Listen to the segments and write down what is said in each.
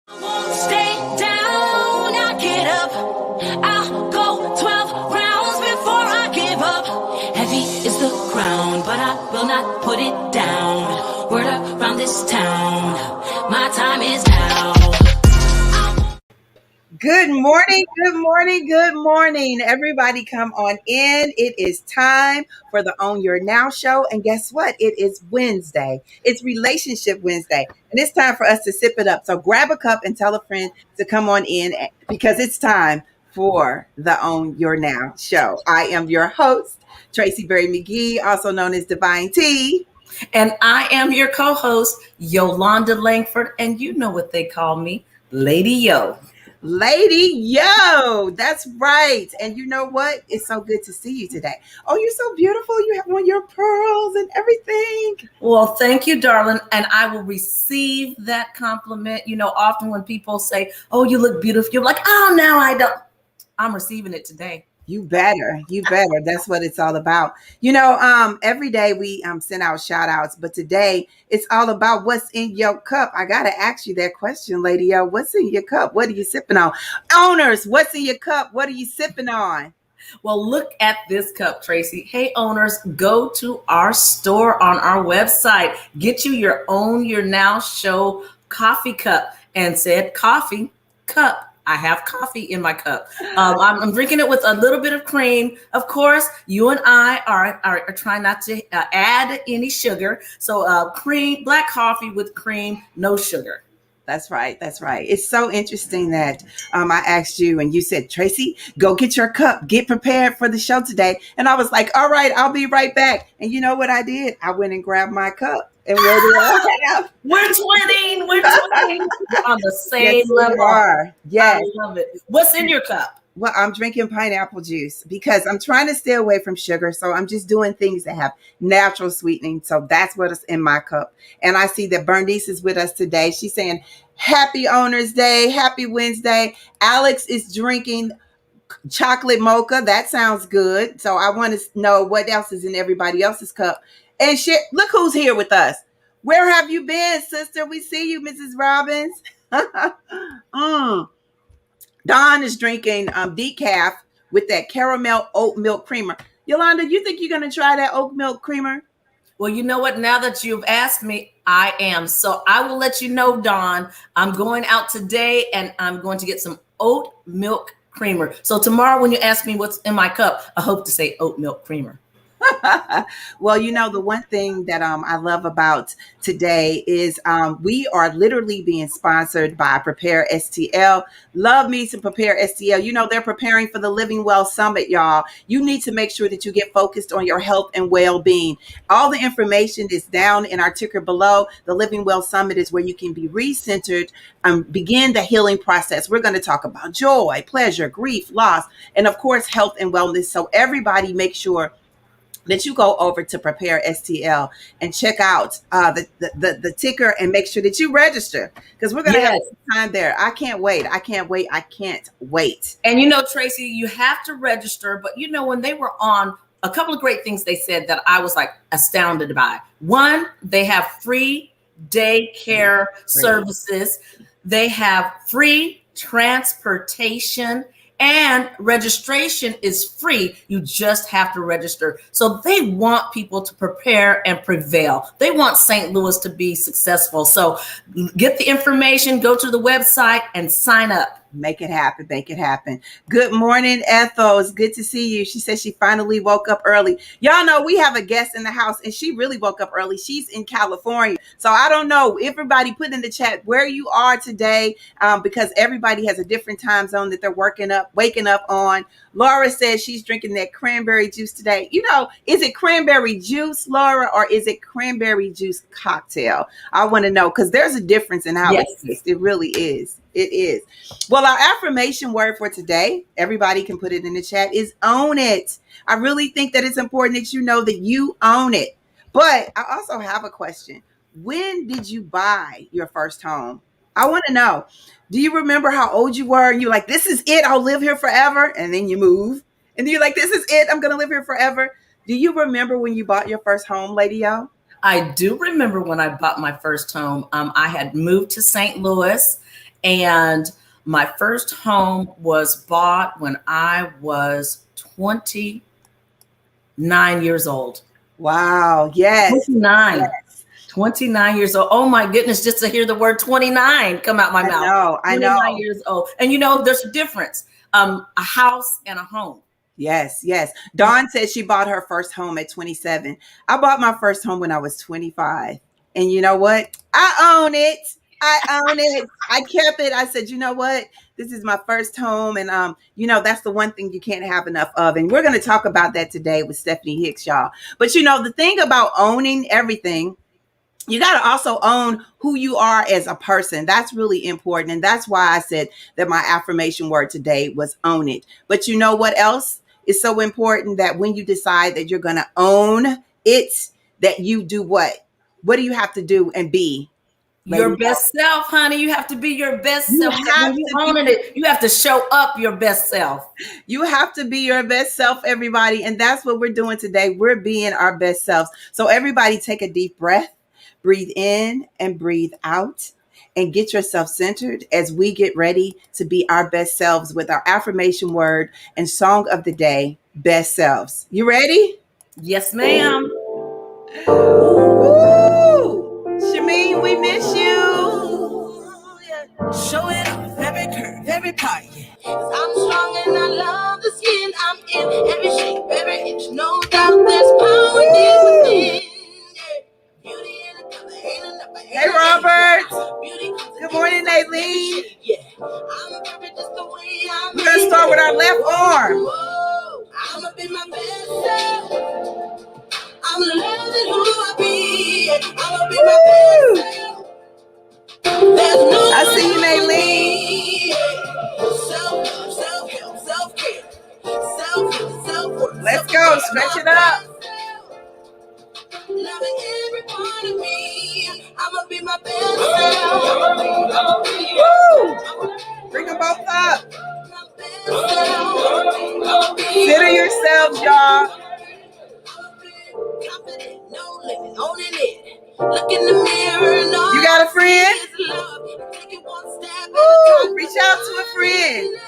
I won't stay down, I'll get up. I'll go 12 rounds before I give up. Heavy is the ground, but I will not put it down. Word around this town, my time is now. Good morning, good morning, good morning. Everybody come on in. It is time for the Own Your Now show. And guess what? It is Wednesday. It's Relationship Wednesday. And it's time for us to sip it up. So grab a cup and tell a friend to come on in because it's time for the Own Your Now show. I am your host, Tracie B, also known as Divine T. And I am your co-host, Yolanda Langford. And you know what they call me, Lady Yo. Lady Yo, that's right. And you know what? It's so good to see you today. Oh, you're so beautiful. You have on your pearls and everything. Well, thank you, darling. And I will receive that compliment. You know, often when people say, oh, you look beautiful, you're like, oh, now I don't. I'm receiving it today. You better. That's what it's all about. You know, every day we send out shout outs, but today it's all about what's in your cup. I got to ask you that question, Lady Yo. What's in your cup? What are you sipping on? Owners, what's in your cup? What are you sipping on? Well, look at this cup, Tracie. Hey, owners, go to our store on our website. Get you your Own Your Now show coffee cup and said coffee cup. I have coffee in my cup. I'm drinking it with a little bit of cream. Of course, you and I are trying not to add any sugar. So cream, black coffee with cream, no sugar. That's right. It's so interesting that I asked you and you said, Tracie, go get your cup. Get prepared for the show today. And I was like, all right, I'll be right back. And you know what I did? I went and grabbed my cup. And what do I have? We're twinning. We're on the same level. Are. Yes. I love it. What's in your cup? Well, I'm drinking pineapple juice because I'm trying to stay away from sugar. So I'm just doing things that have natural sweetening. So that's what is in my cup. And I see that Bernice is with us today. She's saying, happy Owners Day. Happy Wednesday. Alex is drinking chocolate mocha. That sounds good. So I want to know what else is in everybody else's cup. And shit, look who's here with us. Where have you been, sister? We see you, Mrs. Robbins. Dawn is drinking decaf with that caramel oat milk creamer. Yolanda, you think you're going to try that oat milk creamer? Well, you know what? Now that you've asked me, I am. So I will let you know, Dawn. I'm going out today and I'm going to get some oat milk creamer. So tomorrow when you ask me what's in my cup, I hope to say oat milk creamer. Well, you know, the one thing that I love about today is we are literally being sponsored by preparestl. Love me some preparestl. You know, they're preparing for the Living Well Summit, y'all. You need to make sure that you get focused on your health and well-being. All the information is down in our ticker below. The Living Well Summit is where you can be recentered and begin the healing process. We're going to talk about joy, pleasure, grief, loss, and of course, health and wellness. So everybody make sure that you go over to preparestl and check out the ticker and make sure that you register because we're going to have some time there. I can't wait. And you know, Tracie, you have to register. But you know, when they were on, a couple of great things they said that I was like astounded by. One, they have free daycare services. They have free transportation. And registration is free. You just have to register. So they want people to prepare and prevail. They want St. Louis to be successful. So get the information, go to the website and sign up. Make it happen. Good morning, Ethel. It's good to see you. She says she finally woke up early. Y'all know we have a guest in the house and she really woke up early. She's in California. So I don't know. Everybody put in the chat where you are today because everybody has a different time zone that they're waking up on. Laura says she's drinking that cranberry juice today. You know, is it cranberry juice, Laura, or is it cranberry juice cocktail? I want to know because there's a difference in how it tastes. It really is. It is. Well, our affirmation word for today, everybody can put it in the chat, is own it. I really think that it's important that you know that you own it. But I also have a question. When did you buy your first home? I want to know. Do you remember how old you were? And you're like, this is it. I'll live here forever. And then you move. And you're like, this is it. I'm going to live here forever. Do you remember when you bought your first home, Lady Yo? I do remember when I bought my first home. I had moved to St. Louis. And my first home was bought when I was 29 years old. Wow. Yes. 29. Yes. 29 years old. Oh my goodness, just to hear the word 29 come out my mouth. I know. 29 years old. And you know, there's a difference. A house and a home. Yes, yes. Dawn said she bought her first home at 27. I bought my first home when I was 25. And you know what? I own it. I own it. I kept it. I said, you know what? This is my first home. And you know, that's the one thing you can't have enough of. And we're going to talk about that today with Stephanie Hicks, y'all. But you know, the thing about owning everything, you got to also own who you are as a person. That's really important. And that's why I said that my affirmation word today was own it. But you know what else is so important? That when you decide that you're going to own it, that you do what? What do you have to do and be? Your best self, honey. You have to be your best self. When you own it, you have to show up your best self. You have to be your best self, everybody. And that's what we're doing today. We're being our best selves. So everybody take a deep breath, breathe in and breathe out, and get yourself centered as we get ready to be our best selves with our affirmation word and song of the day, best selves. You ready? Yes, ma'am. Woo! Shameem, we miss you. Show it off, every curve, every part, yeah. 'Cause I'm strong and I love the skin I'm in. Every shape, every inch, no doubt there's power deep within. Yeah. Beauty in the color, ain't enough. Hey, Robert. Good morning, Aileen. Yeah. I'm perfect just the way I'm. We're going to start with our left arm. Whoa. I'ma be my best self. I'm loving who I be. I'ma be my best self. There's no I see you, Aileen. Self-love, self-help, self-care, self-worth. Let's go. Stretch it up. Loving every part of me. I'ma be my best self. Woo! Bring them both up. Consider yourselves, y'all. Confident, no limit, owning it. Look in the mirror and all you got a friend? Woo! Reach out to a friend.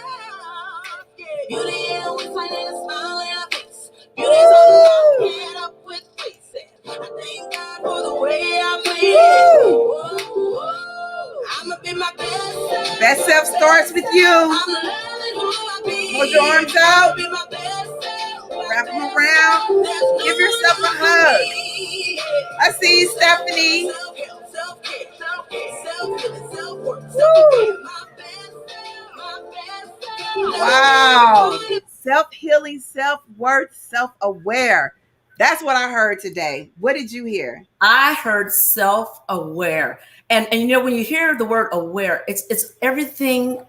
Beauty and a smile and a face. Beauty's on my head up with faces. I thank God for the way I'm made. I'ma be my best self. Best self starts with you. Hold your arms out. Wrap them around. Give yourself a hug. I see you, Stephanie. Wow. Self-healing, self-worth, self-aware. That's what I heard today. What did you hear? I heard self-aware. And you know, when you hear the word aware, it's everything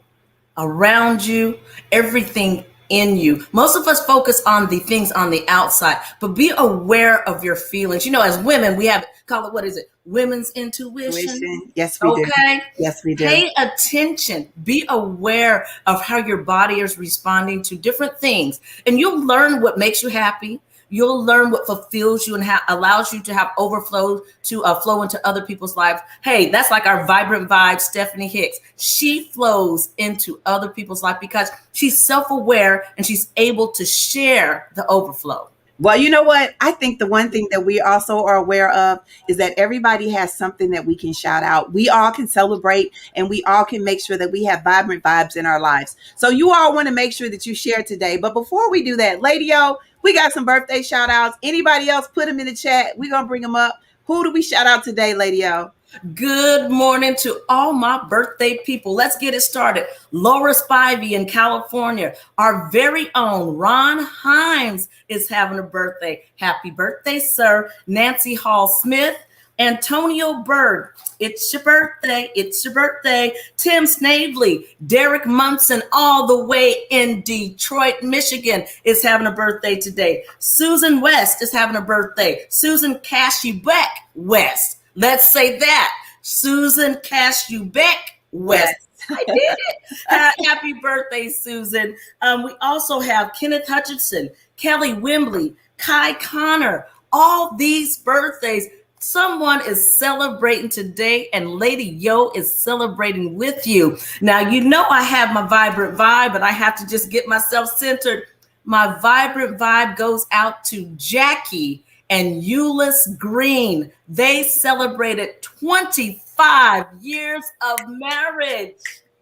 around you, everything in you. Most of us focus on the things on the outside, but be aware of your feelings. You know, as women, we have, call it, what is it? Women's intuition. Yes, we do. Okay. Yes, we do. Pay attention. Be aware of how your body is responding to different things. And you'll learn what makes you happy. You'll learn what fulfills you and allows you to have overflow to flow into other people's lives. Hey, that's like our vibrant vibe, Stephanie Hicks. She flows into other people's life because she's self-aware and she's able to share the overflow. Well, you know what? I think the one thing that we also are aware of is that everybody has something that we can shout out. We all can celebrate and we all can make sure that we have vibrant vibes in our lives. So you all want to make sure that you share today. But before we do that, Lady O, we got some birthday shout outs. Anybody else, put them in the chat. We're going to bring them up. Who do we shout out today, Lady O? Good morning to all my birthday people. Let's get it started. Laura Spivey in California. Our very own Ron Himes is having a birthday. Happy birthday, sir. Nancy Hall Smith. Antonio Berg. It's your birthday. It's your birthday. Tim Snavely. Derek Munson, all the way in Detroit, Michigan, is having a birthday today. Susan West is having a birthday. Susan Cashew-Beck West. Let's say that. Susan Cashew-Beck West. I did it. Happy birthday, Susan. We also have Kenneth Hutchinson, Kelly Wembley, Kai Connor. All these birthdays. Someone is celebrating today, and Lady Yo is celebrating with you. Now, you know I have my vibrant vibe, but I have to just get myself centered. My vibrant vibe goes out to Jackie and Euless Green. They celebrated 25 years of marriage.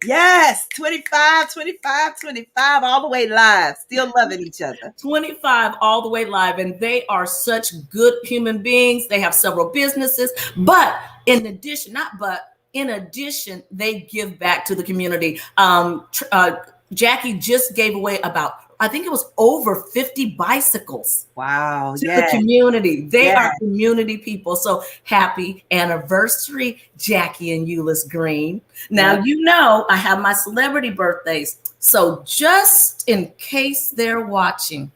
Yes, 25, all the way live, still loving each other. 25 all the way live, and they are such good human beings. They have several businesses, but in addition, they give back to the community. Jackie just gave away about, I think it was over 50 bicycles. Wow. To the community. They are community people. So happy anniversary, Jackie and Euless Green. Now, you know, I have my celebrity birthdays. So just in case they're watching,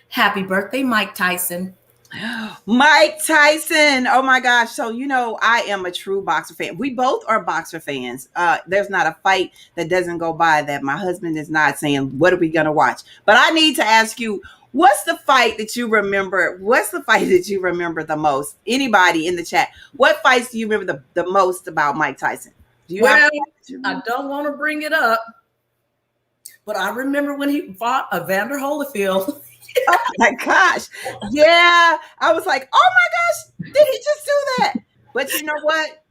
happy birthday, Mike Tyson. Mike Tyson. Oh my gosh. So, you know, I am a true boxer fan. We both are boxer fans. There's not a fight that doesn't go by that my husband is not saying, what are we going to watch? But I need to ask you, what's the fight that you remember? What's the fight that you remember the most? Anybody in the chat, what fights do you remember the most about Mike Tyson? I don't want to bring it up, but I remember when he fought Evander Holyfield. Oh my gosh. Yeah. I was like, oh my gosh, did he just do that? But you know what?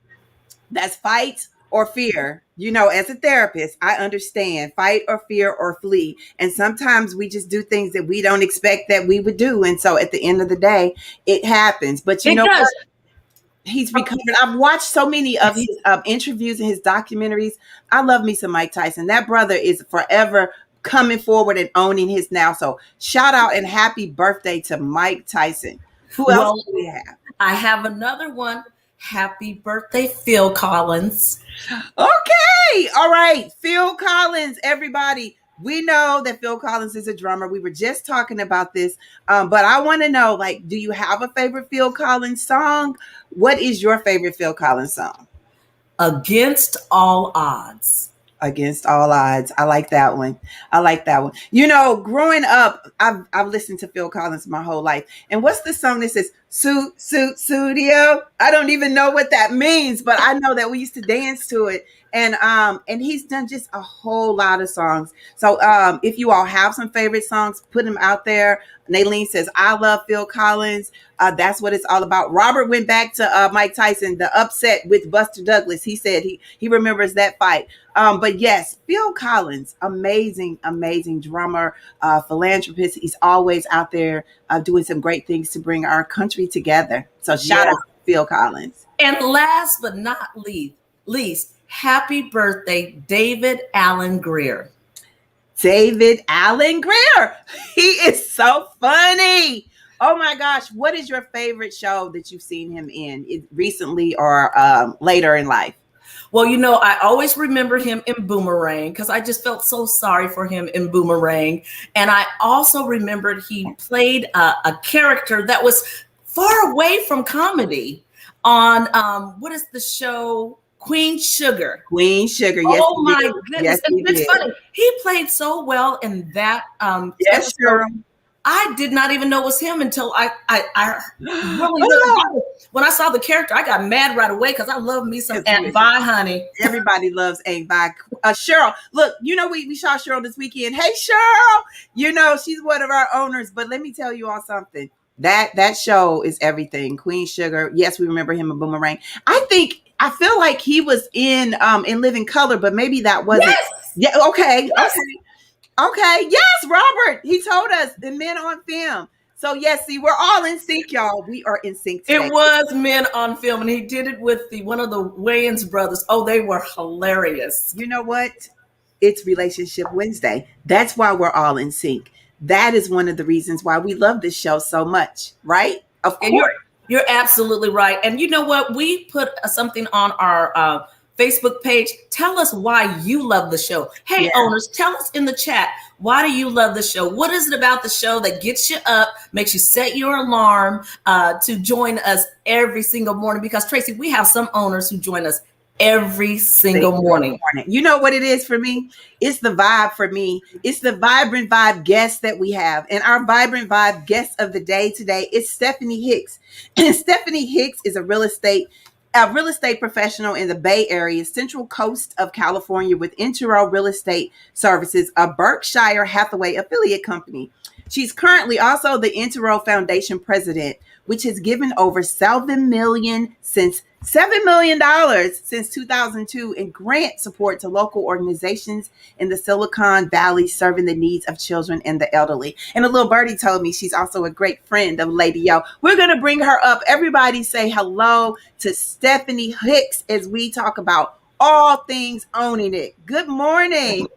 That's fight or fear. You know, as a therapist, I understand fight or fear or flee. And sometimes we just do things that we don't expect that we would do. And so at the end of the day, it happens. But you know what? He's recovered. I've watched so many of his interviews and his documentaries. I love me some Mike Tyson. That brother is forever coming forward and owning his now. So shout out and happy birthday to Mike Tyson. Who else do we have? I have another one. Happy birthday, Phil Collins. Okay. All right. Phil Collins, everybody. We know that Phil Collins is a drummer. We were just talking about this. But I want to know, like, do you have a favorite Phil Collins song? What is your favorite Phil Collins song? Against All Odds. Against All Odds. I like that one. You know, growing up, I've listened to Phil Collins my whole life. And what's the song that says Studio? I don't even know what that means, but I know that we used to dance to it. And he's done just a whole lot of songs. So if you all have some favorite songs, put them out there. Naylene says, I love Phil Collins. That's what it's all about. Robert went back to Mike Tyson, the upset with Buster Douglas. He said he remembers that fight. But yes, Phil Collins, amazing drummer, philanthropist. He's always out there doing some great things to bring our country together. So shout out to Phil Collins. And last but not least, happy birthday, David Allen Greer. David Allen Greer. He is so funny. Oh my gosh. What is your favorite show that you've seen him in recently or later in life? Well, you know, I always remember him in Boomerang because I just felt so sorry for him in Boomerang. And I also remembered he played a character that was far away from comedy on what is the show? Queen Sugar. Yes. Oh my goodness. Yes, it's funny. He played so well in that yes, sure. I did not even know it was him until I really when I saw the character, I got mad right away because I love me some Aunt Vi, honey. Everybody loves Aunt Vi. Cheryl, look, you know, we saw Cheryl this weekend. Hey, Cheryl, you know, she's one of our owners, but let me tell you all something. That show is everything. Queen Sugar. Yes, we remember him in Boomerang. I feel like he was in Living Color, but maybe that wasn't. Yes. Yeah. Okay. Yes. Okay. Yes, Robert. He told us the Men on Film. So yes, see, we're all in sync, y'all. We are in sync today. It was Men on Film, and he did it with one of the Wayans brothers. Oh, they were hilarious. You know what? It's Relationship Wednesday. That's why we're all in sync. That is one of the reasons why we love this show so much, right? Of course. You're absolutely right. And you know what? We put something on our Facebook page. Tell us why you love the show. Hey, owners, tell us in the chat, why do you love the show? What is it about the show that gets you up, makes you set your alarm to join us every single morning? Because Tracie, we have some owners who join us every single morning. You know what it is for me? It's the vibe for me. It's the vibrant vibe guests that we have. And our vibrant vibe guest of the day today is Stephanie Hicks. And Stephanie Hicks is a real estate professional in the Bay Area, Central Coast of California with Intero Real Estate Services, a Berkshire Hathaway affiliate company. She's currently also the Intero Foundation president, which has given over $7 million since 2002 in grant support to local organizations in the Silicon Valley serving the needs of children and the elderly. And a little birdie told me she's also a great friend of Lady Yo. We're going to bring her up. Everybody say hello to Stephanie Hicks as we talk about all things owning it. Good morning.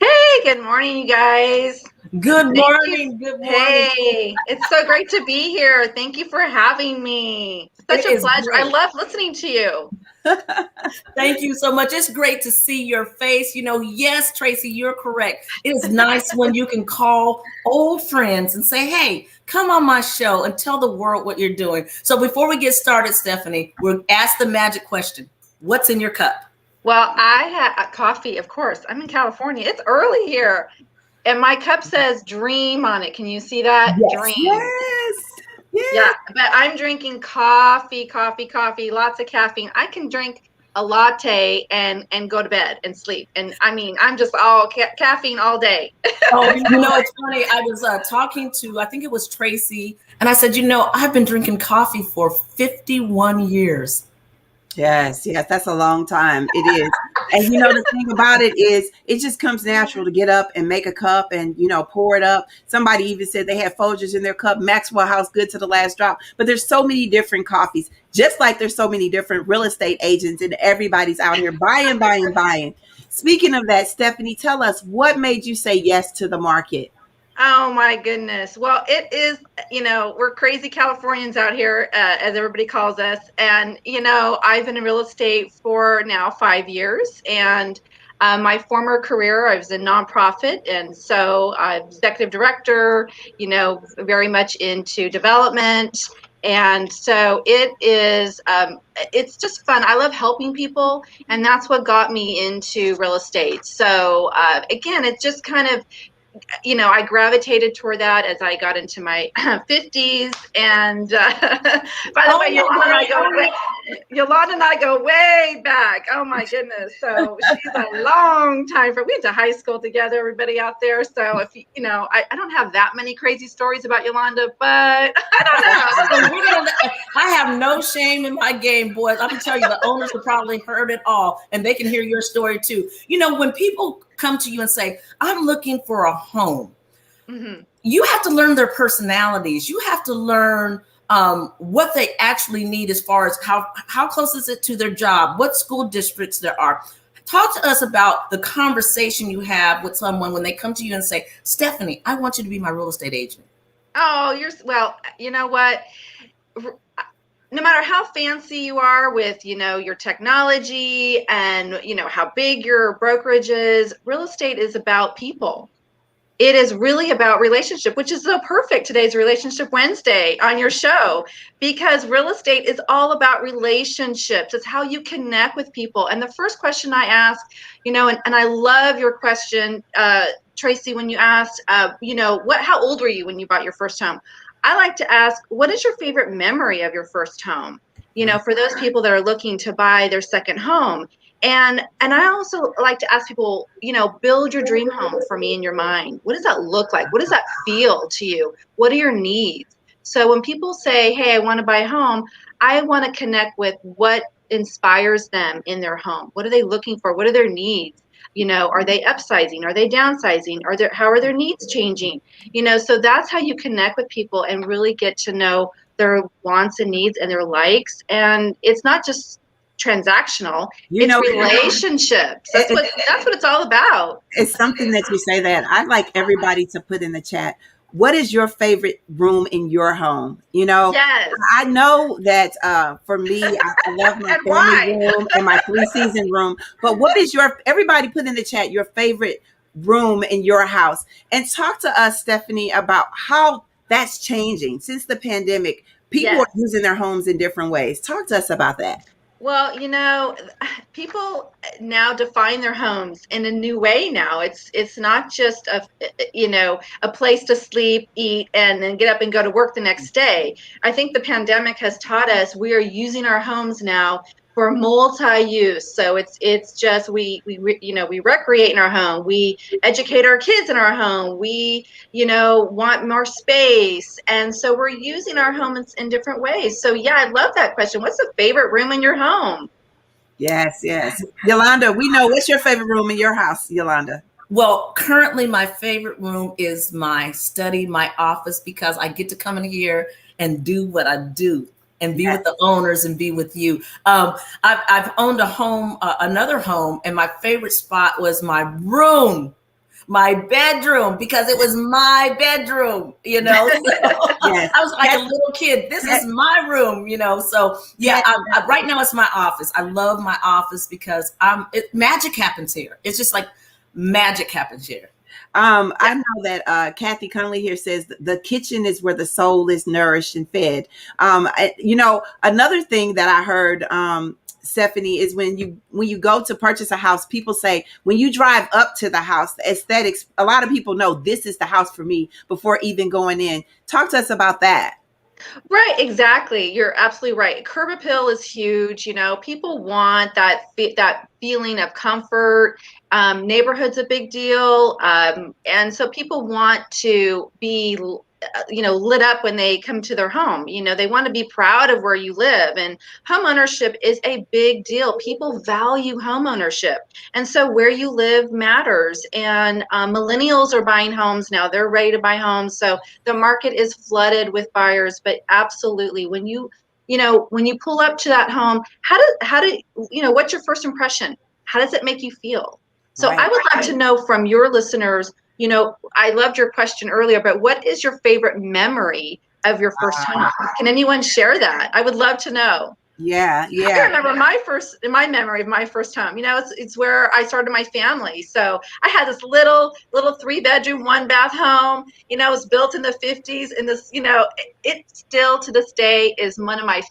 Hey, good morning, you guys. Good morning. Good morning. Hey, it's so great to be here. Thank you for having me. Such a pleasure. Great. I love listening to you. Thank you so much. It's great to see your face. Yes, Tracie, you're correct. It is nice when you can call old friends and say, hey, come on my show and tell the world what you're doing. So before we get started, Stephanie, we'll ask the magic question. What's in your cup? Well, I had coffee, of course. I'm in California. It's early here. And my cup says dream on it. Can you see that? Yes. Dream. Yes. Yeah, but I'm drinking coffee, lots of caffeine. I can drink a latte and go to bed and sleep. And I mean, I'm just all caffeine all day. Oh, it's funny. I was talking to, I think it was Tracie, and I said, I've been drinking coffee for 51 years. Yes, that's a long time. It is. And the thing about it is it just comes natural to get up and make a cup and, pour it up. Somebody even said they had Folgers in their cup, Maxwell House, good to the last drop. But there's so many different coffees, just like there's so many different real estate agents and everybody's out here buying. Speaking of that, Stephanie, tell us what made you say yes to the market? Oh my goodness. Well, it is, we're crazy Californians out here, as everybody calls us. And, I've been in real estate for now 5 years. And my former career, I was in nonprofit. And so I'm executive director, very much into development. And so it is, it's just fun. I love helping people. And that's what got me into real estate. So again, it's just kind of, I gravitated toward that as I got into my 50s. And by the way, Yolanda and I go way back. Oh my goodness. So she's a long time we went to high school together, everybody out there. So if I don't have that many crazy stories about Yolanda, but I don't know. I have no shame in my game, boys. I'm gonna tell you, the owners have probably heard it all, and they can hear your story too. When people come to you and say, I'm looking for a home, mm-hmm. You have to learn their personalities. You have to learn what they actually need as far as how close is it to their job, what school districts there are. Talk to us about the conversation you have with someone when they come to you and say, Stephanie, I want you to be my real estate agent. Oh, well, you know what? No matter how fancy you are with, your technology and, how big your brokerage is, real estate is about people. It is really about relationship, which is so perfect. Today's Relationship Wednesday on your show, because real estate is all about relationships. It's how you connect with people. And the first question I ask, and I love your question, Tracie, when you asked, how old were you when you bought your first home? I like to ask, what is your favorite memory of your first home? For those people that are looking to buy their second home. And I also like to ask people, build your dream home for me in your mind. What does that look like? What does that feel to you? What are your needs? So when people say, hey, I want to buy a home, I want to connect with what inspires them in their home. What are they looking for? What are their needs? Are they upsizing? Are they downsizing? How are their needs changing? So that's how you connect with people and really get to know their wants and needs and their likes. And it's not just transactional, it's relationships. That's what it's all about. It's something that you say that I'd like everybody to put in the chat. What is your favorite room in your home? Yes. I know that for me, I love my family room and my 3-season room. But what is everybody put in the chat your favorite room in your house? And talk to us, Stephanie, about how that's changing since the pandemic. People are using their homes in different ways. Talk to us about that. Well, people now define their homes in a new way now. It's not just a place to sleep, eat, and then get up and go to work the next day. I think the pandemic has taught us we are using our homes now for multi-use. So it's just we recreate in our home, we educate our kids in our home, we want more space, and so we're using our homes in different ways. So yeah, I love that question. What's the favorite room in your home? Yes, yes. Yolanda, we know, what's your favorite room in your house, Yolanda? Well, currently my favorite room is my study, my office, because I get to come in here and do what I do and be with the owners and be with you. I've owned a home, another home, and my favorite spot was my room, my bedroom, because it was my bedroom, Yes. I was like a little kid. This is my room, So yeah, right now it's my office. I love my office because magic happens here. It's just like magic happens here. I know that Kathy Conley here says the kitchen is where the soul is nourished and fed. Another thing that I heard, Stephanie, is when you go to purchase a house, people say when you drive up to the house, the aesthetics, a lot of people know this is the house for me before even going in. Talk to us about that. Right, exactly. You're absolutely right. Curb appeal is huge. People want that feeling of comfort. Neighborhood's a big deal, and so people want to be, lit up when they come to their home. They want to be proud of where you live, and home ownership is a big deal. People value home ownership, and so where you live matters. And millennials are buying homes now; they're ready to buy homes. So the market is flooded with buyers. But absolutely, when you pull up to that home, what's your first impression? How does it make you feel? So Right. I would love to know from your listeners, I loved your question earlier, but what is your favorite memory of your first home? Can anyone share that? I would love to know. Yeah, I can remember my memory of my first home. It's where I started my family. So I had this little 3-bedroom, 1-bath home. It was built in the 50s, and it still to this day is one of my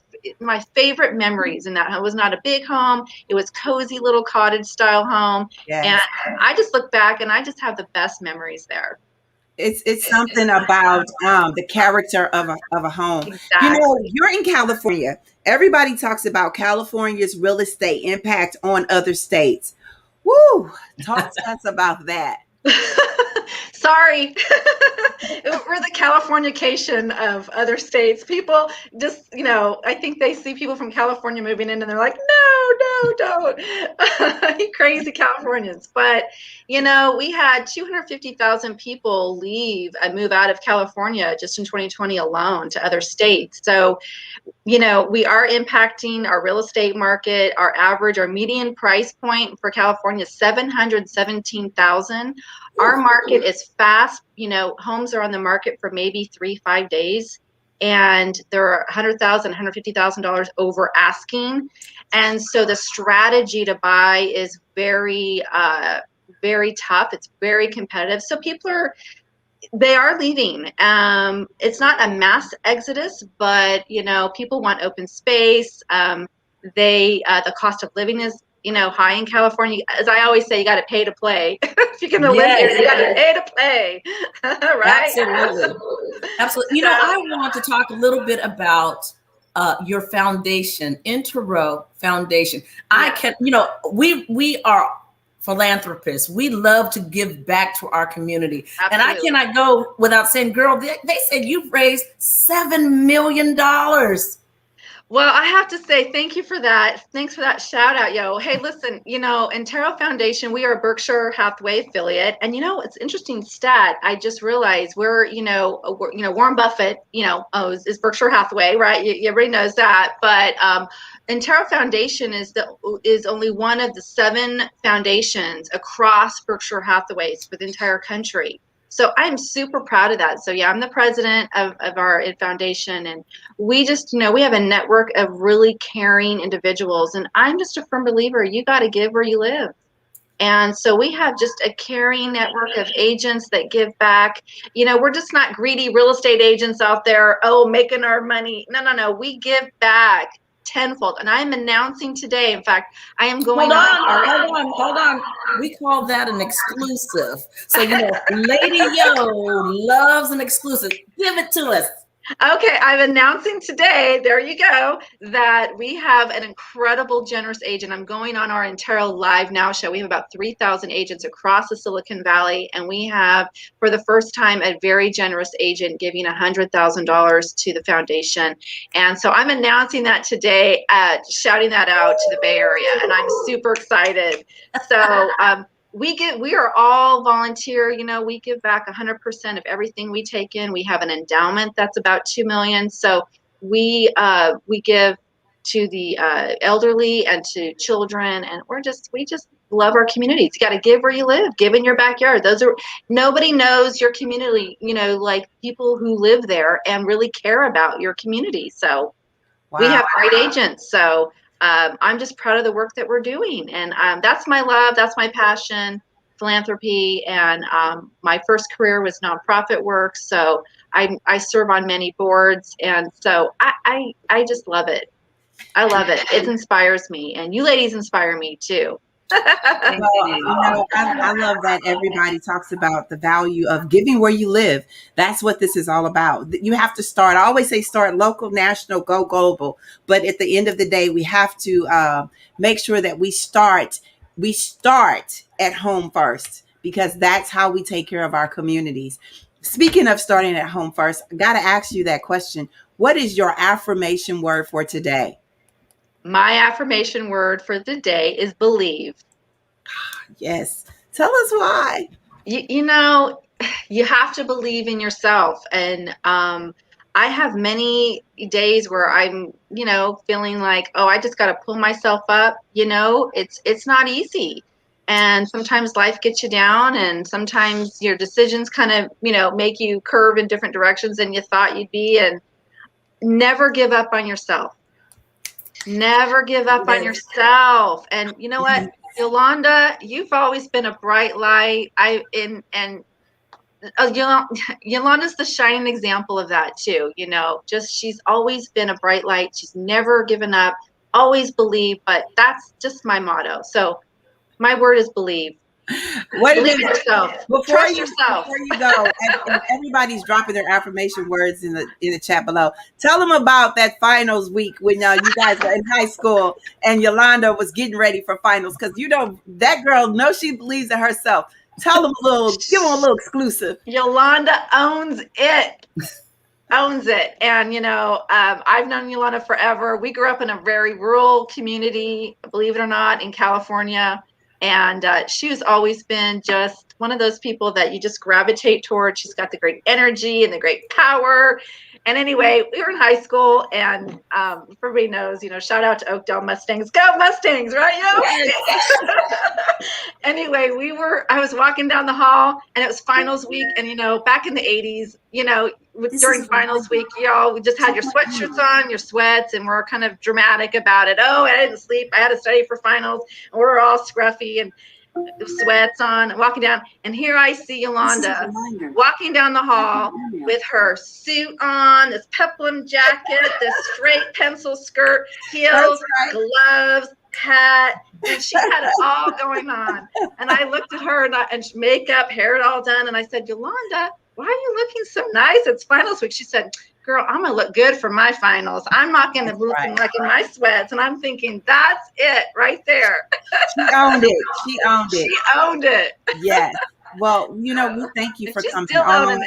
favorite memories. In that home. It was not a big home. It was cozy little cottage style home, yes. and I just look back and I just have the best memories there. It's something about the character of a home. Exactly. You're in California. Everybody talks about California's real estate impact on other states. Woo! Talk to us about that. Sorry. We're the Californication of other states. People just, I think they see people from California moving in and they're like, no, don't. You crazy Californians. But, we had 250,000 people leave and move out of California just in 2020 alone to other states. So, we are impacting our real estate market. Our median price point for California is $717,000. Our market is fast. Homes are on the market for maybe 3-5 days, and they're $100,000, $150,000 over asking. And so the strategy to buy is very, very tough. It's very competitive. So they are leaving. It's not a mass exodus, but people want open space. The cost of living is high in California. As I always say, you got to pay to play. If you're gonna live here, you got to pay to play. Right? Absolutely. I want to talk a little bit about your foundation, Intero Foundation. We are philanthropists. We love to give back to our community. Absolutely. And I cannot go without saying, girl, they said you've raised $7 million. Well, I have to say thank you for that. Thanks for that shout out, yo. Hey, listen, Intero Foundation, we are a Berkshire Hathaway affiliate, and it's interesting stat. I just realized we're Warren Buffett, is Berkshire Hathaway, right? Everybody knows that, but Intero Foundation is only one of the 7 foundations across Berkshire Hathaways for the entire country. So I'm super proud of that. So yeah, I'm the president of our foundation, and we just, we have a network of really caring individuals. And I'm just a firm believer, you got to give where you live. And so we have just a caring network of agents that give back. We're just not greedy real estate agents out there, making our money. No. We give back tenfold. And I'm announcing today, in fact, I am going Hold on. We call that an exclusive. So, Lady Yo loves an exclusive. Give it to us. Okay, I'm announcing today, there you go, that we have an incredible, generous agent. I'm going on our Intero Live Now show. We have about 3,000 agents across the Silicon Valley, and we have, for the first time, a very generous agent giving $100,000 to the foundation. And so I'm announcing that today, shouting that out to the Bay Area, and I'm super excited. So we are all volunteer. We give back 100% of everything we take in. We have an endowment that's about $2 million. So we give to the elderly and to children, and we just love our communities. You got to give where you live. Give in your backyard. Nobody knows your community, like people who live there and really care about your community. So we have great agents. So I'm just proud of the work that we're doing. And that's my love. That's my passion, philanthropy. And my first career was nonprofit work. So I serve on many boards. And so I just love it. I love it. It inspires me. And you ladies inspire me too. Well, I love that everybody talks about the value of giving where you live. That's what this is all about. You have to start. I always say start local, national, go global. But at the end of the day, we have to make sure that we start at home first, because that's how we take care of our communities. Speaking of starting at home first, I got to ask you that question. What is your affirmation word for today? My affirmation word for the day is believe. Yes. Tell us why. You have to believe in yourself. And I have many days where I'm, feeling like, oh, I just got to pull myself up. It's not easy. And sometimes life gets you down, and sometimes your decisions kind of, make you curve in different directions than you thought you'd be. And never give up on yourself. Never give up on yourself. And you know what, Yolanda, you've always been a bright light. Yolanda's the shining example of that too. She's always been a bright light. She's never given up, always believe. But that's just my motto. So my word is believe. Wait a Believe minute. yourself. Trust yourself. Before you go, and everybody's dropping their affirmation words in the chat below. Tell them about that finals week when you guys were in high school and Yolanda was getting ready for finals, because that girl knows she believes in herself. Tell them give them a little exclusive. Yolanda owns it. Owns it. And I've known Yolanda forever. We grew up in a very rural community, believe it or not, in California. And she's always been just one of those people that you just gravitate towards. She's got the great energy and the great power. And anyway, we were in high school, and everybody knows, shout out to Oakdale Mustangs. Go Mustangs, right? Anyway, I was walking down the hall, and it was finals week. And, back in the 80s, during finals week, y'all, we just had your sweatshirts on, your sweats, and we're kind of dramatic about it. Oh, I didn't sleep. I had to study for finals. And we're all scruffy and sweats on, walking down. And here I see Yolanda walking down the hall with her suit on, this peplum jacket, this straight pencil skirt, heels, gloves, hat, and she had it all going on. And I looked at her and makeup, hair all done, and I said, Yolanda, why are you looking so nice? It's finals week. She said, girl, I'm gonna look good for my finals. I'm not gonna look like in my sweats. And I'm thinking, that's it right there. She owned it. She owned it. Yes. Well, we thank you for coming on.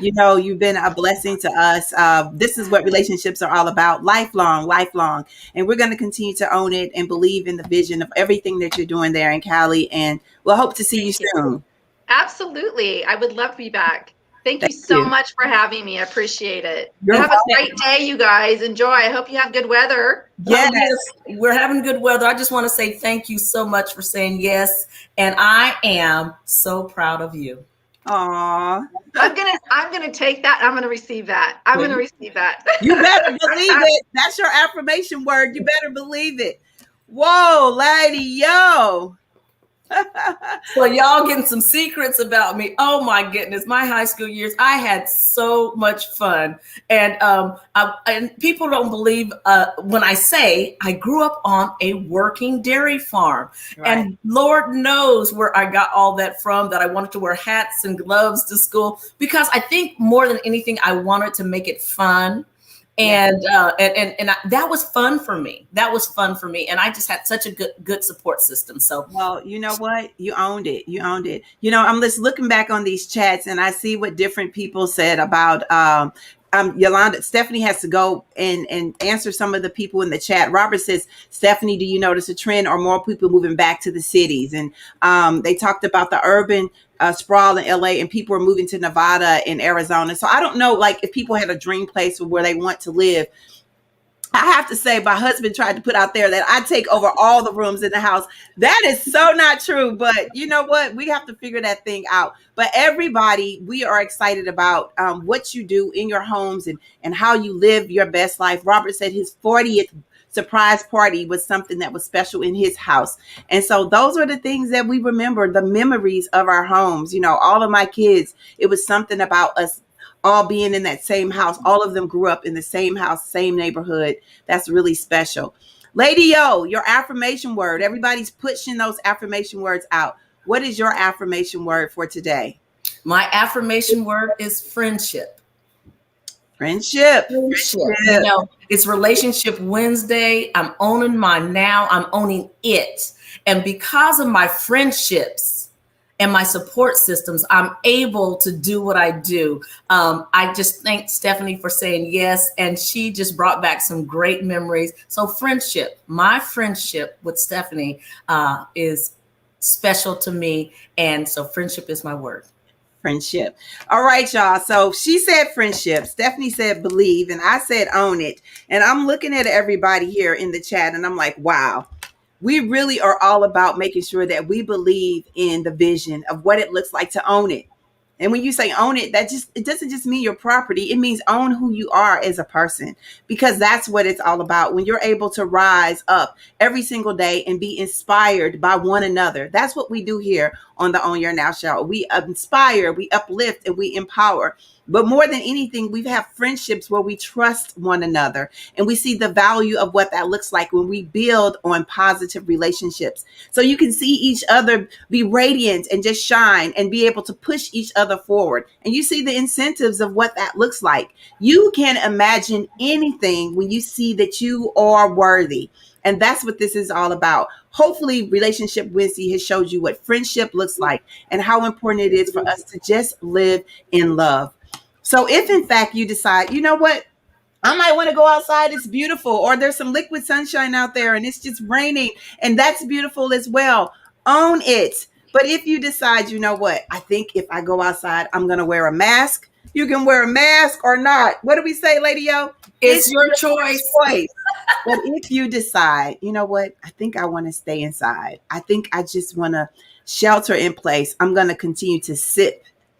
You've been a blessing to us. This is what relationships are all about. Lifelong. And we're going to continue to own it and believe in the vision of everything that you're doing there in Cali. And we'll hope to see you soon. Absolutely. I would love to be back. Thank you so much for having me. I appreciate it. Have a great day, you guys. Enjoy. I hope you have good weather. Yes, we're having good weather. I just want to say thank you so much for saying yes. And I am so proud of you. Aw. I'm gonna take that. I'm gonna receive that. You better believe it. That's your affirmation word. You better believe it. Whoa, Lady Yo. So y'all getting some secrets about me. Oh my goodness, my high school years, I had so much fun. And and people don't believe when I say I grew up on a working dairy farm. Right. And Lord knows where I got all that from, that I wanted to wear hats and gloves to school, because I think more than anything, I wanted to make it fun. And that was fun for me. That was fun for me. And I just had such a good support system. So, well, you know what? You owned it. You owned it. You know, I'm just looking back on these chats and I see what different people said about Yolanda. Stephanie has to go and answer some of the people in the chat. Robert says, Stephanie, do you notice a trend or more people moving back to the cities? And they talked about the urban sprawl in LA, and people are moving to Nevada and Arizona. So I don't know, like, if people had a dream place where they want to live. I have to say, my husband tried to put out there that I take over all the rooms in the house. That is so not true. But you know what? We have to figure that thing out. But everybody, we are excited about what you do in your homes and how you live your best life. Robert said his 40th surprise party was something that was special in his house. And so those are the things that we remember, the memories of our homes. You know, all of my kids, it was something about us all being in that same house. All of them grew up in the same house, same neighborhood. That's really special. Lady O, your affirmation word. Everybody's pushing those affirmation words out. What is your affirmation word for today? My affirmation word is friendship. Friendship. You know, it's Relationship Wednesday. I'm owning my now. I'm owning it. And because of my friendships and my support systems, I'm able to do what I do. I just thank Stephanie for saying yes. And she just brought back some great memories. So friendship, my friendship with Stephanie is special to me. And so friendship is my word. Friendship. All right, y'all. So she said friendship. Stephanie said believe, and I said own it. And I'm looking at everybody here in the chat, and I'm like, wow, we really are all about making sure that we believe in the vision of what it looks like to own it. And when you say own it, it doesn't just mean your property. It means own who you are as a person, because that's what it's all about. When you're able to rise up every single day and be inspired by one another. That's what we do here on the Own Your Now show. We inspire, we uplift, and we empower. But more than anything, we have friendships where we trust one another, and we see the value of what that looks like when we build on positive relationships. So you can see each other be radiant and just shine and be able to push each other forward. And you see the incentives of what that looks like. You can imagine anything when you see that you are worthy. And that's what this is all about. Hopefully, Relationship Wednesday has showed you what friendship looks like and how important it is for us to just live in love. So if in fact you decide, you know what, I might want to go outside, it's beautiful, or there's some liquid sunshine out there and it's just raining, and that's beautiful as well, own it. But if you decide, you know what, I think if I go outside, I'm going to wear a mask, you can wear a mask or not. What do we say, Lady O? It's your choice. But if you decide, you know what, I think I want to stay inside, I think I just want to shelter in place, I'm going to continue to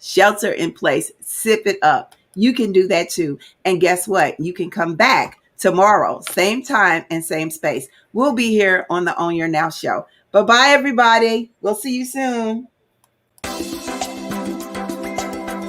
shelter in place, sip it up. You can do that too. And guess what? You can come back tomorrow, same time and same space. We'll be here on the Own Your Now show. Bye-bye, everybody. We'll see you soon.